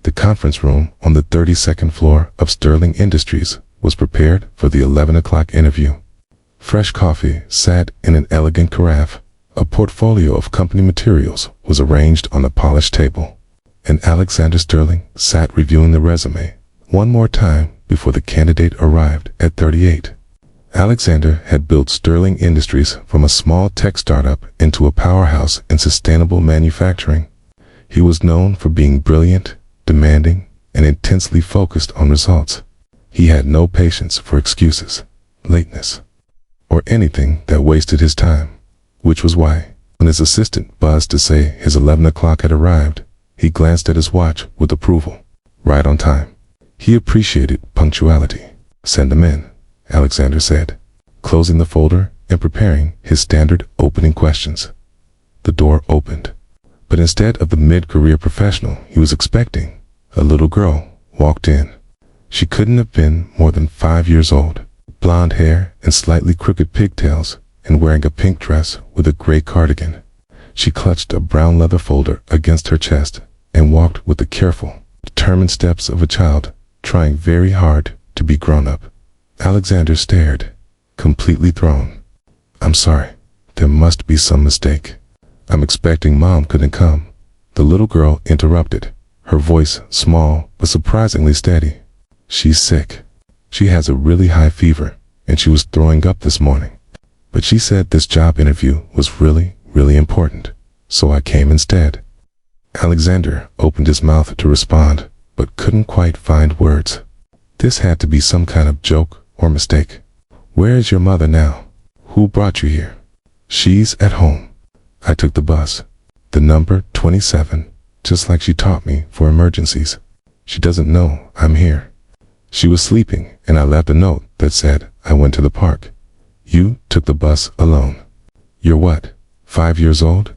The conference room on the 32nd floor of Sterling Industries was prepared for the 11 o'clock interview. Fresh coffee sat in an elegant carafe. A portfolio of company materials was arranged on a polished table, and Alexander Sterling sat reviewing the resume one more time before the candidate arrived at 38. Alexander had built Sterling Industries from a small tech startup into a powerhouse in sustainable manufacturing. He was known for being brilliant, demanding, and intensely focused on results. He had no patience for excuses, lateness, or anything that wasted his time, which was why, when his assistant buzzed to say his 11 o'clock had arrived, he glanced at his watch with approval. Right on time. He appreciated punctuality. "Send them in," Alexander said, closing the folder and preparing his standard opening questions. The door opened, but instead of the mid-career professional he was expecting, a little girl walked in. She couldn't have been more than 5 years old, blonde hair and slightly crooked pigtails, and wearing a pink dress with a gray cardigan. She clutched a brown leather folder against her chest and walked with the careful, determined steps of a child trying very hard to be grown up. Alexander stared, completely thrown. "I'm sorry, there must be some mistake. I'm expecting Mom couldn't come," the little girl interrupted, her voice small but surprisingly steady. "She's sick. She has a really high fever, and she was throwing up this morning. But she said this job interview was really, really important, so I came instead." Alexander opened his mouth to respond, but couldn't quite find words. This had to be some kind of joke or mistake. "Where is your mother now? Who brought you here?" "She's at home. I took the bus. The number 27, just like she taught me for emergencies. She doesn't know I'm here. She was sleeping, and I left a note that said I went to the park. You took the bus alone. You're what, 5 years old?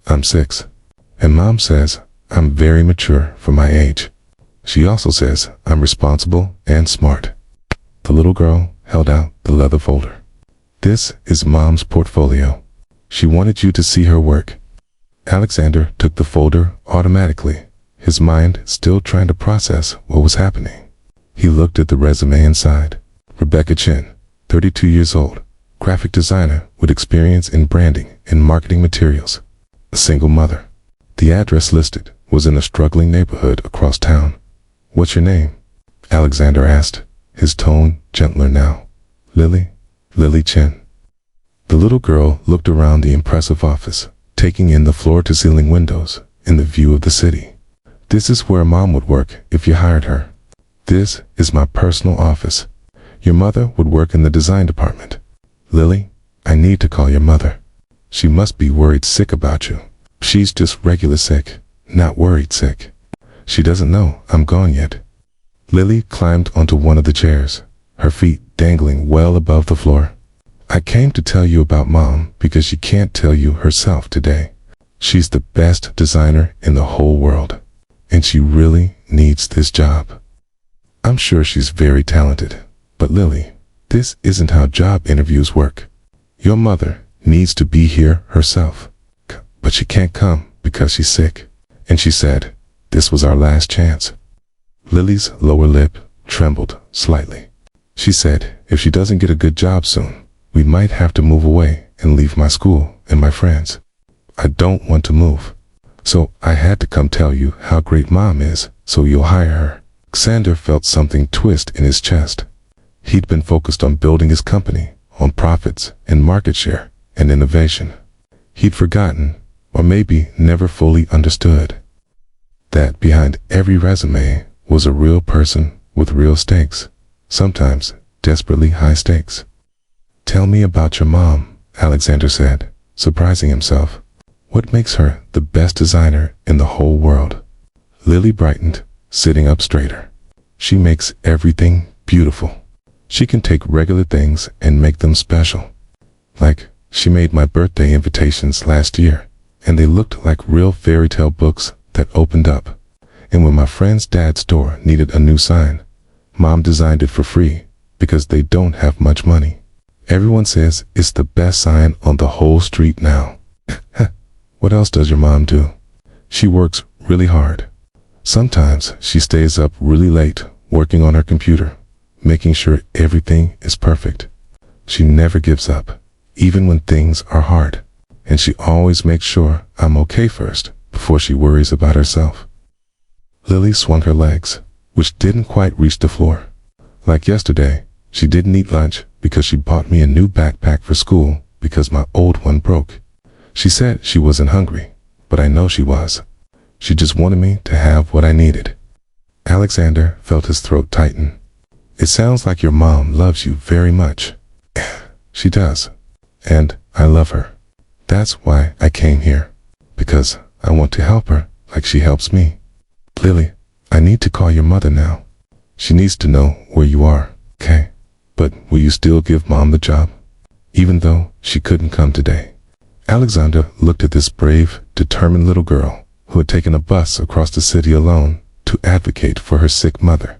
I'm 6. And Mom says I'm very mature for my age. She also says I'm responsible and smart." The little girl held out the leather folder. "This is Mom's portfolio. She wanted you to see her work." Alexander took the folder automatically, his mind still trying to process what was happening. He looked at the resume inside. Rebecca Chin, 32 years old, graphic designer with experience in branding and marketing materials. A single mother. The address listed was in a struggling neighborhood across town. "What's your name?" Alexander asked, his tone gentler now. Lily Chin." The little girl looked around the impressive office, taking in the floor-to-ceiling windows and the view of the city. "This is where Mom would work if you hired her. This is my personal office. Your mother would work in the design department. Lily, I need to call your mother. She must be worried sick about you. She's just regular sick, not worried sick. She doesn't know I'm gone yet." Lily climbed onto one of the chairs, her feet dangling well above the floor. "I came to tell you about Mom because she can't tell you herself today. She's the best designer in the whole world, and she really needs this job. I'm sure she's very talented, but Lily, this isn't how job interviews work. Your mother needs to be here herself, but she can't come because she's sick, and she said this was our last chance." Lily's lower lip trembled slightly. She said if she doesn't get a good job soon, we might have to move away and leave my school and my friends. I don't want to move, so I had to come tell you how great Mom is so you'll hire her. Alexander felt something twist in his chest. He'd been focused on building his company, on profits and market share and innovation. He'd forgotten, or maybe never fully understood, that behind every resume was a real person with real stakes, sometimes desperately high stakes. "Tell me about your Mom," Alexander said, surprising himself. "What makes her the best designer in the whole world?" Lily brightened, sitting up straighter. "She makes everything beautiful. She can take regular things and make them special. Like, she made my birthday invitations last year, and they looked like real fairy tale books that opened up. And when my friend's dad's store needed a new sign, Mom designed it for free because they don't have much money. Everyone says it's the best sign on the whole street now." "What else does your Mom do?" "She works really hard. Sometimes she stays up really late working on her computer, making sure everything is perfect. She never gives up, even when things are hard, and she always makes sure I'm okay first before she worries about herself. Lily swung her legs, which didn't quite reach the floor. Like yesterday, she didn't eat lunch because she bought me a new backpack for school because my old one broke. She said she wasn't hungry, but I know she was. She just wanted me to have what I needed. Alexander felt his throat tighten. It sounds like your mom loves you very much. She does. And I love her. That's why I came here. Because I want to help her like she helps me. Lily, I need to call your mother now. She needs to know where you are, okay? But will you still give Mom the job? Even though she couldn't come today. Alexander looked at this brave, determined little girl who had taken a bus across the city alone to advocate for her sick mother.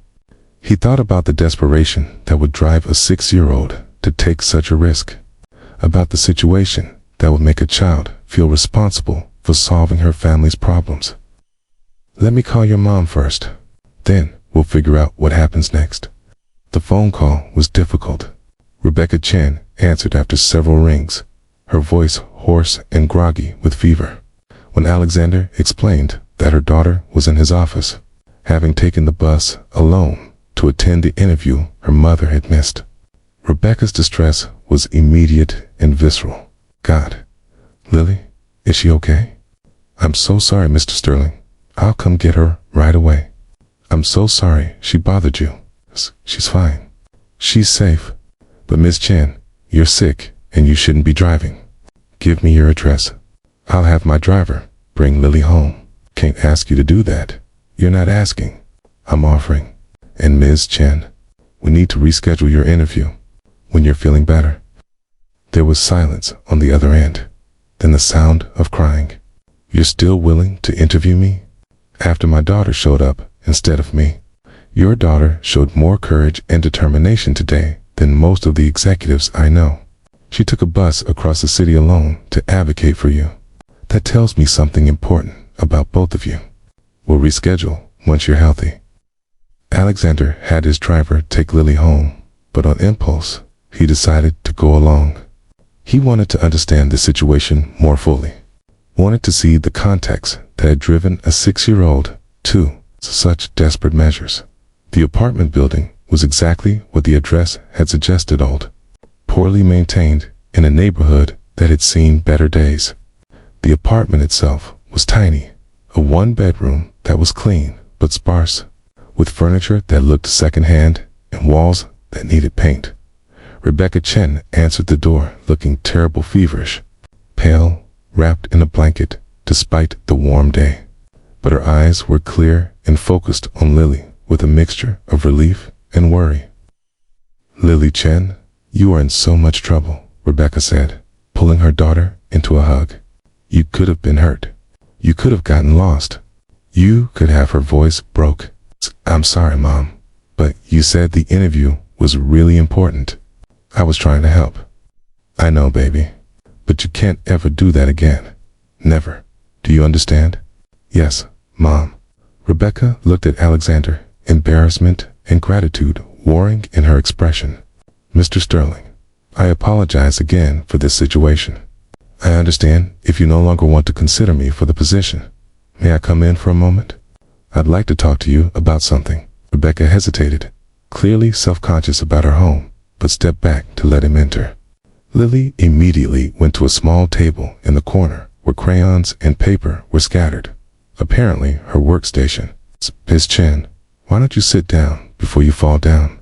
He thought about the desperation that would drive a 6-year-old to take such a risk, about the situation that would make a child feel responsible for solving her family's problems. Let me call your mom first. Then we'll figure out what happens next. The phone call was difficult. Rebecca Chen answered after several rings, her voice hoarse and groggy with fever. When Alexander explained that her daughter was in his office, having taken the bus alone to attend the interview her mother had missed. Rebecca's distress was immediate and visceral. God, Lily, is she okay? I'm so sorry, Mr. Sterling. I'll come get her right away. I'm so sorry she bothered you. She's fine. She's safe. But Miss Chen, you're sick and you shouldn't be driving. Give me your address. I'll have my driver bring Lily home. Can't ask you to do that. You're not asking. I'm offering. And Ms. Chen, we need to reschedule your interview when you're feeling better. There was silence on the other end, then the sound of crying. You're still willing to interview me? After my daughter showed up instead of me. Your daughter showed more courage and determination today than most of the executives I know. She took a bus across the city alone to advocate for you. That tells me something important about both of you. We'll reschedule once you're healthy. Alexander had his driver take Lily home, but on impulse, he decided to go along. He wanted to understand the situation more fully, wanted to see the context that had driven a 6-year-old to such desperate measures. The apartment building was exactly what the address had suggested: old, poorly maintained, in a neighborhood that had seen better days. The apartment itself was tiny, a one-bedroom that was clean but sparse, with furniture that looked secondhand and walls that needed paint. Rebecca Chen answered the door looking terrible, feverish, pale, wrapped in a blanket despite the warm day. But her eyes were clear and focused on Lily with a mixture of relief and worry. Lily Chen, you are in so much trouble, Rebecca said, pulling her daughter into a hug. You could have been hurt. You could have gotten lost. You could have. Her voice broke. I'm sorry, Mom, but you said the interview was really important. I was trying to help. I know, baby, but you can't ever do that again. Never. Do you understand? Yes, Mom. Rebecca looked at Alexander, embarrassment and gratitude warring in her expression. Mr. Sterling, I apologize again for this situation. I understand if you no longer want to consider me for the position. May I come in for a moment? I'd like to talk to you about something. Rebecca hesitated, clearly self-conscious about her home, but stepped back to let him enter. Lily immediately went to a small table in the corner where crayons and paper were scattered, apparently her workstation. Miss Chen, why don't you sit down before you fall down?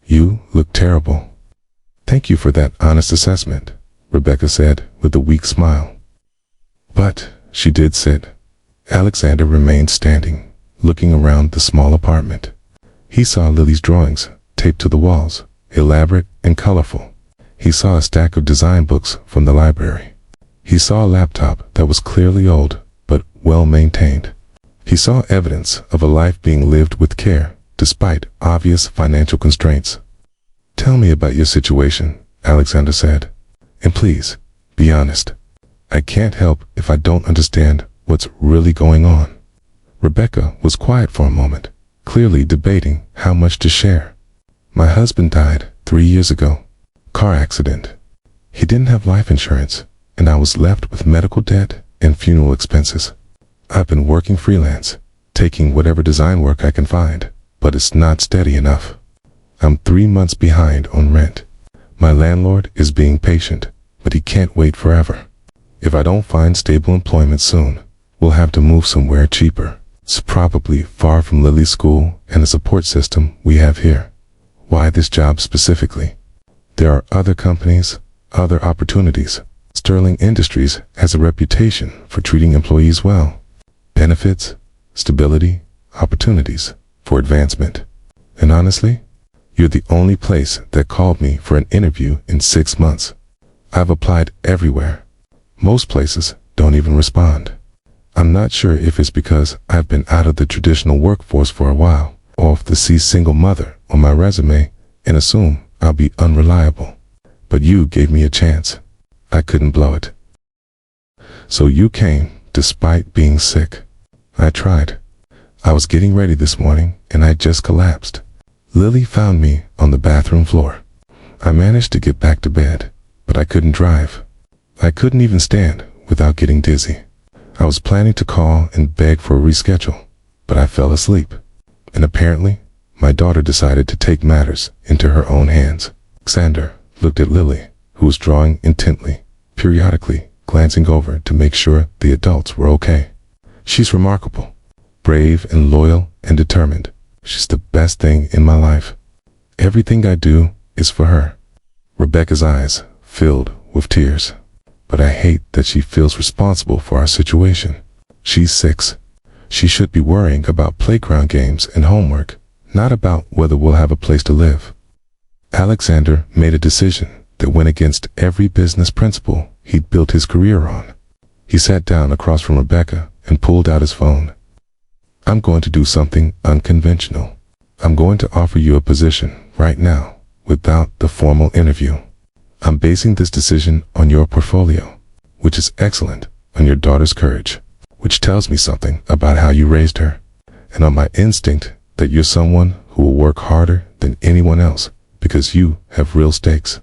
You look terrible. Thank you for that honest assessment, Rebecca said with a weak smile. But she did sit. Alexander remained standing, looking around the small apartment. He saw Lily's drawings taped to the walls, elaborate and colorful. He saw a stack of design books from the library. He saw a laptop that was clearly old, but well maintained. He saw evidence of a life being lived with care, despite obvious financial constraints. Tell me about your situation, Alexander said. And please, be honest. I can't help if I don't understand what's really going on. Rebecca was quiet for a moment, clearly debating how much to share. My husband died 3 years ago. Car accident. He didn't have life insurance, and I was left with medical debt and funeral expenses. I've been working freelance, taking whatever design work I can find, but it's not steady enough. I'm 3 months behind on rent. My landlord is being patient, but he can't wait forever. If I don't find stable employment soon, we'll have to move somewhere cheaper. It's probably far from Lily's school and the support system we have here. Why this job specifically? There are other companies, other opportunities. Sterling Industries has a reputation for treating employees well. Benefits, stability, opportunities for advancement. And honestly, you're the only place that called me for an interview in 6 months. I've applied everywhere. Most places don't even respond. I'm not sure if it's because I've been out of the traditional workforce for a while, or if they see single mother on my resume and assume I'll be unreliable. But you gave me a chance. I couldn't blow it. So you came despite being sick. I tried. I was getting ready this morning and I just collapsed. Lily found me on the bathroom floor. I managed to get back to bed, but I couldn't drive. I couldn't even stand without getting dizzy. I was planning to call and beg for a reschedule, but I fell asleep. And apparently, my daughter decided to take matters into her own hands. Alexander looked at Lily, who was drawing intently, periodically glancing over to make sure the adults were okay. She's remarkable, brave and loyal and determined. She's the best thing in my life. Everything I do is for her. Rebecca's eyes filled with tears. But I hate that she feels responsible for our situation. She's 6. She should be worrying about playground games and homework, not about whether we'll have a place to live. Alexander made a decision that went against every business principle he'd built his career on. He sat down across from Rebecca and pulled out his phone. I'm going to do something unconventional. I'm going to offer you a position right now without the formal interview. I'm basing this decision on your portfolio, which is excellent, on your daughter's courage, which tells me something about how you raised her, and on my instinct that you're someone who will work harder than anyone else because you have real stakes.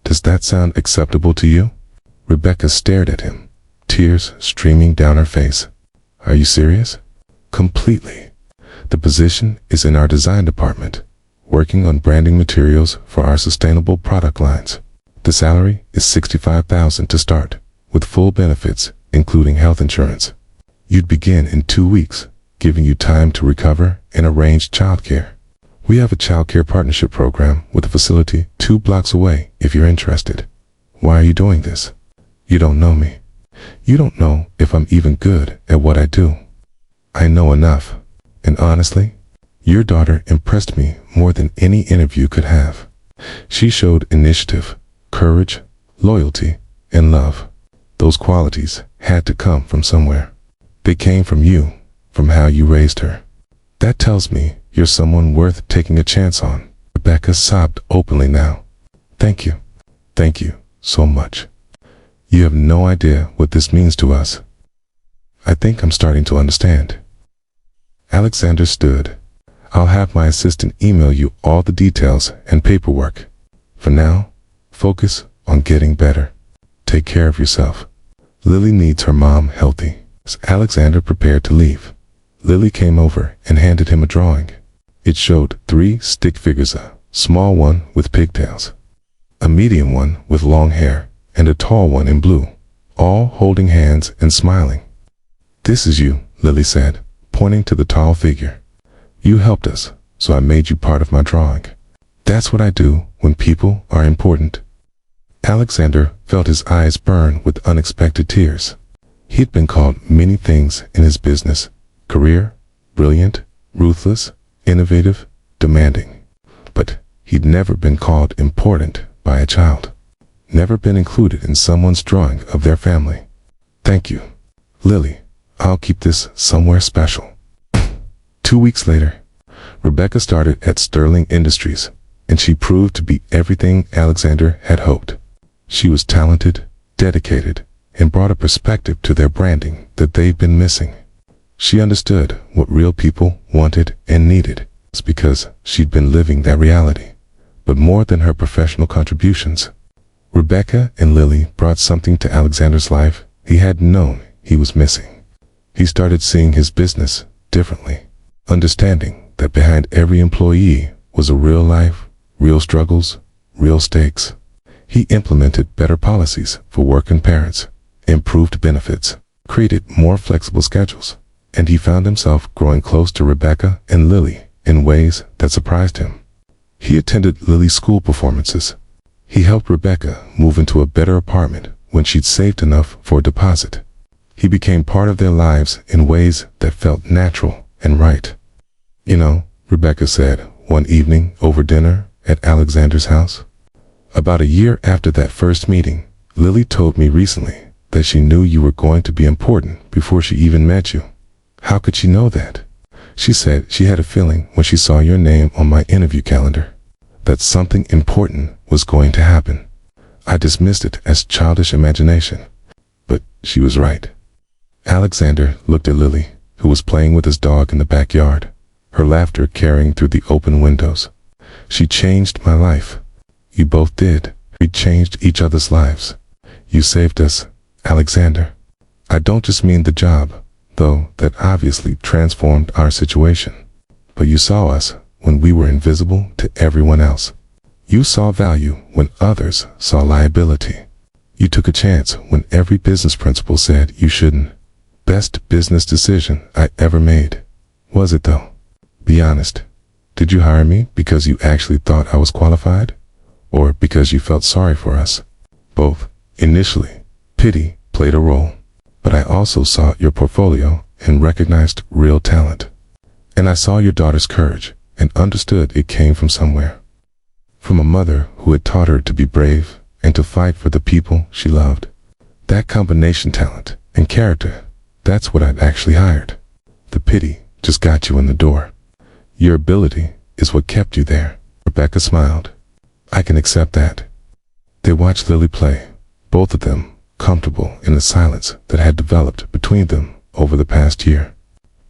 Does that sound acceptable to you? Rebecca stared at him, tears streaming down her face. Are you serious? Completely. The position is in our design department, working on branding materials for our sustainable product lines. The salary is $65,000 to start, with full benefits, including health insurance. You'd begin in 2 weeks, giving you time to recover and arrange childcare. We have a childcare partnership program with a facility 2 blocks away if you're interested. Why are you doing this? You don't know me. You don't know if I'm even good at what I do. I know enough, and honestly, your daughter impressed me more than any interview could have. She showed initiative, courage, loyalty, and love. Those qualities had to come from somewhere. They came from you, from how you raised her. That tells me you're someone worth taking a chance on. Rebecca sobbed openly now. Thank you. Thank you so much. You have no idea what this means to us. I think I'm starting to understand. Alexander stood. I'll have my assistant email you all the details and paperwork. For now, focus on getting better. Take care of yourself. Lily needs her mom healthy. As Alexander prepared to leave, Lily came over and handed him a drawing. It showed 3 stick figures, a small one with pigtails, a medium one with long hair, and a tall one in blue, all holding hands and smiling. This is you, Lily said, pointing to the tall figure. You helped us, so I made you part of my drawing. That's what I do when people are important. Alexander felt his eyes burn with unexpected tears. He'd been called many things in his business: career, brilliant, ruthless, innovative, demanding. But he'd never been called important by a child. Never been included in someone's drawing of their family. Thank you, Lily. I'll keep this somewhere special. 2 weeks later, Rebecca started at Sterling Industries, and she proved to be everything Alexander had hoped. She was talented, dedicated, and brought a perspective to their branding that they'd been missing. She understood what real people wanted and needed. It's because she'd been living that reality. But more than her professional contributions, Rebecca and Lily brought something to Alexander's life he hadn't known he was missing. He started seeing his business differently, understanding that behind every employee was a real life, real struggles, real stakes. He implemented better policies for working parents, improved benefits, created more flexible schedules, and he found himself growing close to Rebecca and Lily in ways that surprised him. He attended Lily's school performances. He helped Rebecca move into a better apartment when she'd saved enough for a deposit. He became part of their lives in ways that felt natural and right. "You know," Rebecca said one evening over dinner at Alexander's house, "about a year after that first meeting, Lily told me recently that she knew you were going to be important before she even met you." "How could she know that?" "She said she had a feeling when she saw your name on my interview calendar that something important was going to happen. I dismissed it as childish imagination, but she was right." Alexander looked at Lily, who was playing with his dog in the backyard, her laughter carrying through the open windows. "She changed my life." "You both did. We changed each other's lives. You saved us, Alexander. I don't just mean the job, though that obviously transformed our situation. But you saw us when we were invisible to everyone else. You saw value when others saw liability. You took a chance when every business principal said you shouldn't. Best business decision I ever made. Was it though? Be honest. Did you hire me because you actually thought I was qualified? Or because you felt sorry for us?" "Both. Initially, pity played a role. But I also saw your portfolio and recognized real talent. And I saw your daughter's courage and understood it came from somewhere. From a mother who had taught her to be brave and to fight for the people she loved. That combination, talent and character, that's what I'd actually hired. The pity just got you in the door. Your ability is what kept you there." Rebecca smiled. "I can accept that." They watched Lily play, both of them comfortable in the silence that had developed between them over the past year.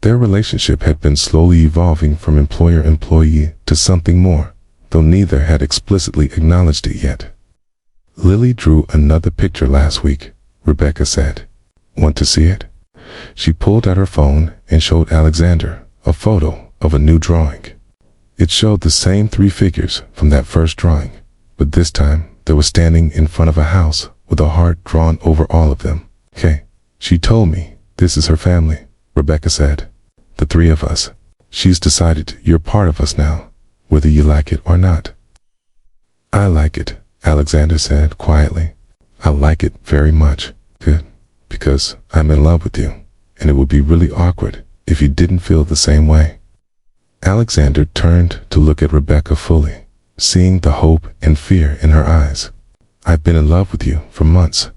Their relationship had been slowly evolving from employer-employee to something more, though neither had explicitly acknowledged it yet. "Lily drew another picture last week," Rebecca said. "Want to see it?" She pulled out her phone and showed Alexander a photo of a new drawing. It showed the same three figures from that first drawing, but this time they were standing in front of a house with a heart drawn over all of them. "Okay, she told me this is her family," Rebecca said. "The three of us. She's decided you're part of us now, whether you like it or not." "I like it," Alexander said quietly. "I like it very much. Good. Because I'm in love with you, and it would be really awkward if you didn't feel the same way." Alexander turned to look at Rebecca fully, seeing the hope and fear in her eyes. "I've been in love with you for months.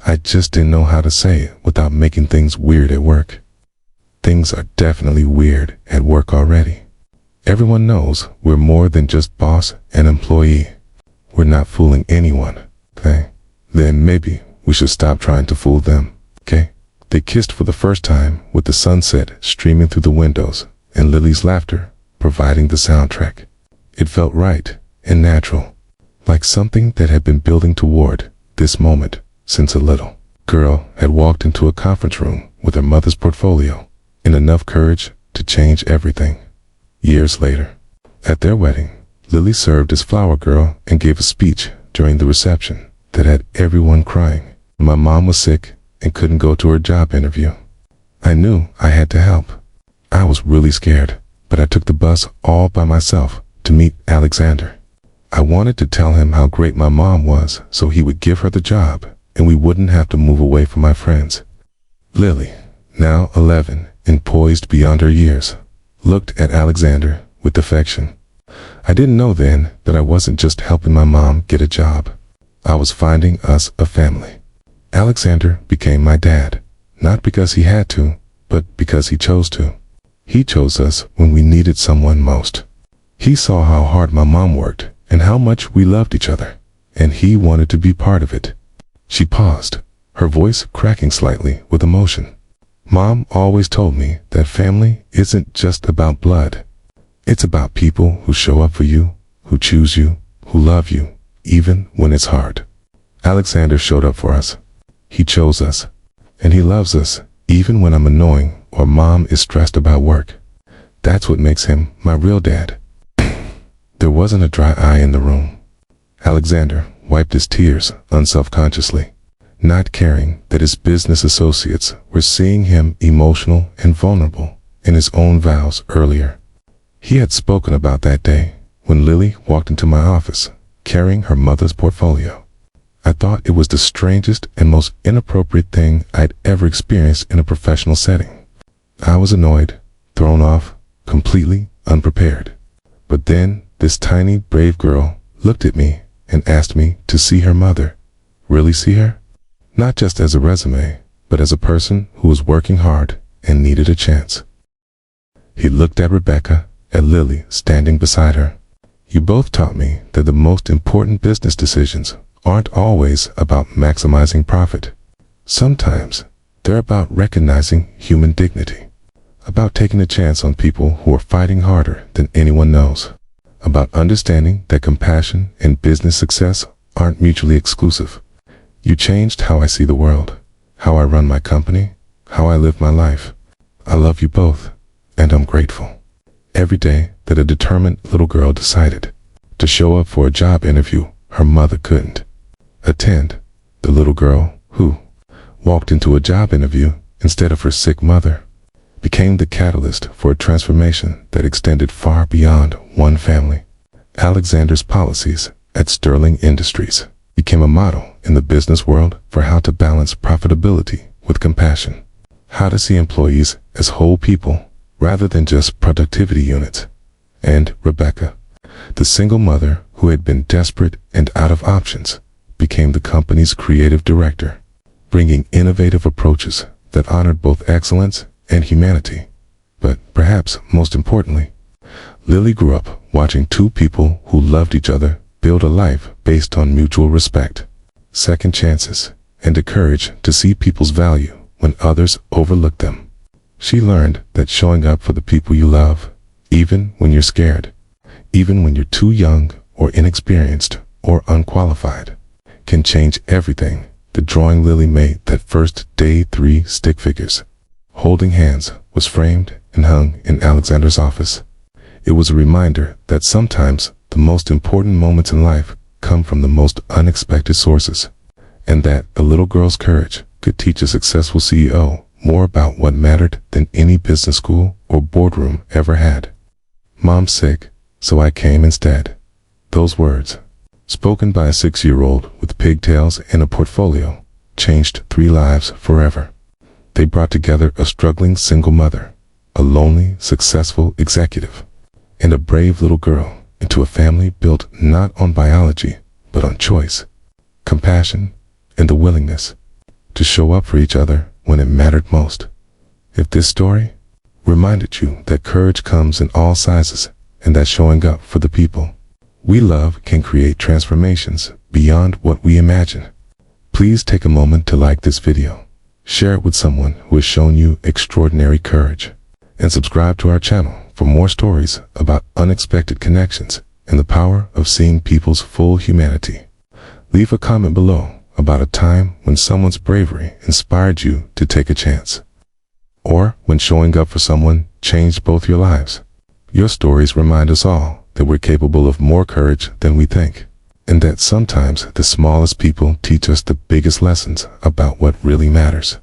I just didn't know how to say it without making things weird at work. Things are definitely weird at work already. Everyone knows we're more than just boss and employee. We're not fooling anyone, okay? Then maybe we should stop trying to fool them, okay?" They kissed for the first time with the sunset streaming through the windows and Lily's laughter providing the soundtrack. It felt right and natural, like something that had been building toward this moment since a little girl had walked into a conference room with her mother's portfolio and enough courage to change everything. Years later, at their wedding, Lily served as flower girl and gave a speech during the reception that had everyone crying. "My mom was sick and couldn't go to her job interview. I knew I had to help. I was really scared, but I took the bus all by myself to meet Alexander. I wanted to tell him how great my mom was so he would give her the job and we wouldn't have to move away from my friends." Lily, now 11 and poised beyond her years, looked at Alexander with affection. "I didn't know then that I wasn't just helping my mom get a job. I was finding us a family. Alexander became my dad, not because he had to, but because he chose to. He chose us when we needed someone most. He saw how hard my mom worked and how much we loved each other, and he wanted to be part of it." She paused, her voice cracking slightly with emotion. Mom always told me that family isn't just about blood. It's about people who show up for you, who choose you, who love you, even when it's hard. Alexander showed up for us. He chose us. And he loves us, even when I'm annoying or Mom is stressed about work. That's what makes him my real dad. There wasn't a dry eye in the room. Alexander wiped his tears unselfconsciously, not caring that his business associates were seeing him emotional and vulnerable in his own vows earlier. He had spoken about that day when Lily walked into my office carrying her mother's portfolio. I thought it was the strangest and most inappropriate thing I'd ever experienced in a professional setting. I was annoyed, thrown off, completely unprepared. But then this tiny, brave girl looked at me and asked me to see her mother. Really see her? Not just as a resume, but as a person who was working hard and needed a chance. He looked at Rebecca, at Lily standing beside her. You both taught me that the most important business decisions aren't always about maximizing profit. Sometimes they're about recognizing human dignity, about taking a chance on people who are fighting harder than anyone knows, about understanding that compassion and business success aren't mutually exclusive. You changed how I see the world, how I run my company, how I live my life. I love you both, and I'm grateful. Every day that a determined little girl decided to show up for a job interview her mother couldn't attend, the little girl who walked into a job interview instead of her sick mother became the catalyst for a transformation that extended far beyond one family. Alexander's policies at Sterling Industries became a model in the business world for how to balance profitability with compassion, how to see employees as whole people rather than just productivity units. And Rebecca, the single mother who had been desperate and out of options, became the company's creative director, bringing innovative approaches that honored both excellence and humanity. But perhaps most importantly, Lily grew up watching two people who loved each other build a life based on mutual respect, second chances, and the courage to see people's value when others overlooked them. She learned that showing up for the people you love, even when you're scared, even when you're too young or inexperienced or unqualified, can change everything. The drawing Lily made that first day, 3 stick figures, holding hands, was framed and hung in Alexander's office. It was a reminder that sometimes the most important moments in life come from the most unexpected sources, and that a little girl's courage could teach a successful CEO more about what mattered than any business school or boardroom ever had. Mom's sick, so I came instead. Those words, spoken by a 6-year-old with pigtails and a portfolio, changed 3 lives forever. They brought together a struggling single mother, a lonely, successful executive, and a brave little girl into a family built not on biology, but on choice, compassion, and the willingness to show up for each other when it mattered most. If this story reminded you that courage comes in all sizes and that showing up for the people we love can create transformations beyond what we imagine, please take a moment to like this video, share it with someone who has shown you extraordinary courage, and subscribe to our channel for more stories about unexpected connections and the power of seeing people's full humanity. Leave a comment below about a time when someone's bravery inspired you to take a chance, or when showing up for someone changed both your lives. Your stories remind us all that we're capable of more courage than we think, and that sometimes the smallest people teach us the biggest lessons about what really matters.